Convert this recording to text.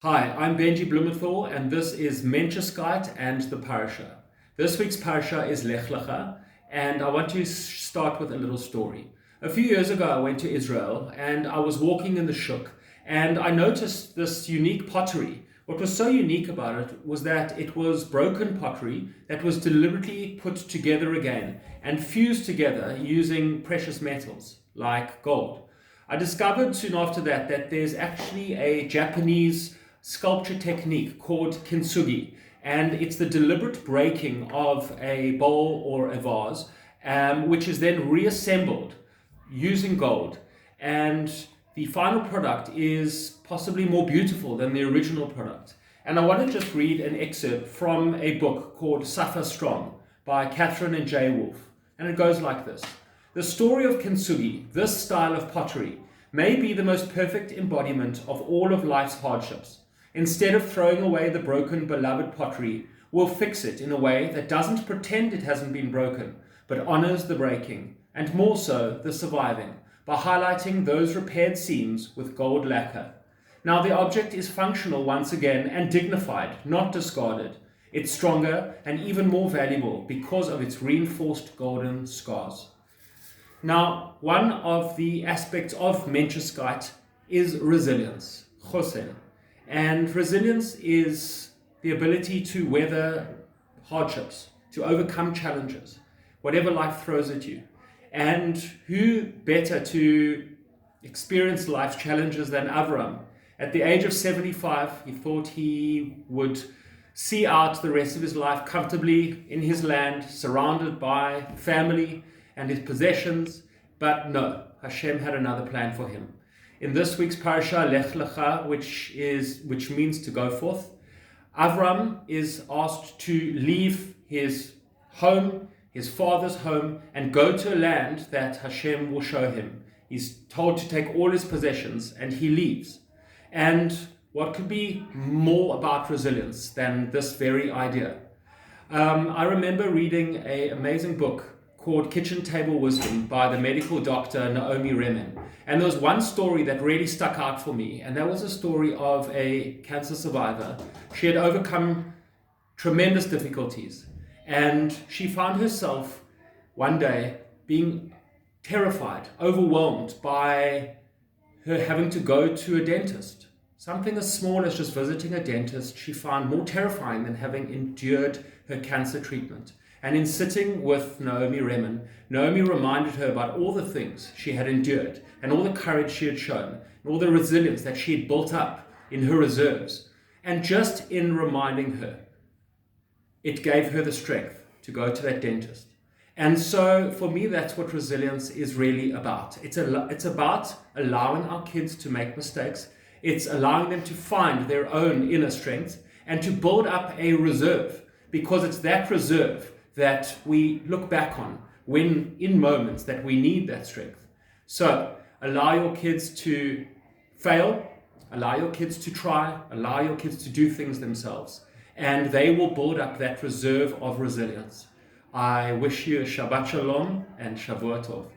Hi, I'm Benji Blumenthal, and this is Menschlichkeit and the Parashat. This week's Parashat is Lecha, and I want to start with a little story. A few years ago, I went to Israel, and I was walking in the shuk, and I noticed this unique pottery. What was so unique about it was that it was broken pottery that was deliberately put together again and fused together using precious metals like gold. I discovered soon after that there's actually a Japanese sculpture technique called kintsugi, and it's the deliberate breaking of a bowl or a vase, which is then reassembled using gold, and the final product is possibly more beautiful than the original product. And I want to just read an excerpt from a book called Suffer Strong by Catherine and Jay Wolfe, and it goes like this. The story of kintsugi, this style of pottery, may be the most perfect embodiment of all of life's hardships. Instead of throwing away the broken, beloved pottery, we'll fix it in a way that doesn't pretend it hasn't been broken, but honors the breaking, and more so, the surviving, by highlighting those repaired seams with gold lacquer. Now the object is functional once again and dignified, not discarded. It's stronger and even more valuable because of its reinforced golden scars. Now, one of the aspects of Menschlichkeit is resilience, chosel. And resilience is the ability to weather hardships, to overcome challenges, whatever life throws at you. And who better to experience life's challenges than Avram? At the age of 75, he thought he would see out the rest of his life comfortably in his land, surrounded by family and his possessions. But no, Hashem had another plan for him. In this week's Parashat, Lecha, which means to go forth, Avram is asked to leave his home, his father's home, and go to a land that Hashem will show him. He's told to take all his possessions, and he leaves. And what could be more about resilience than this very idea? I remember reading an amazing book called Kitchen Table Wisdom by the medical doctor Naomi Remen. And there was one story that really stuck out for me, and that was a story of a cancer survivor. She had overcome tremendous difficulties, and she found herself one day being terrified, overwhelmed by her having to go to a dentist. Something as small as just visiting a dentist she found more terrifying than having endured her cancer treatment. And in sitting with Naomi Remen, Naomi reminded her about all the things she had endured and all the courage she had shown and all the resilience that she had built up in her reserves. And just in reminding her, it gave her the strength to go to that dentist. And so for me, that's what resilience is really about. It's about allowing our kids to make mistakes. It's allowing them to find their own inner strength and to build up a reserve, because it's that reserve that we look back on when in moments that we need that strength. So allow your kids to fail, allow your kids to try, allow your kids to do things themselves, and they will build up that reserve of resilience. I wish you a Shabbat Shalom and Shavua Tov.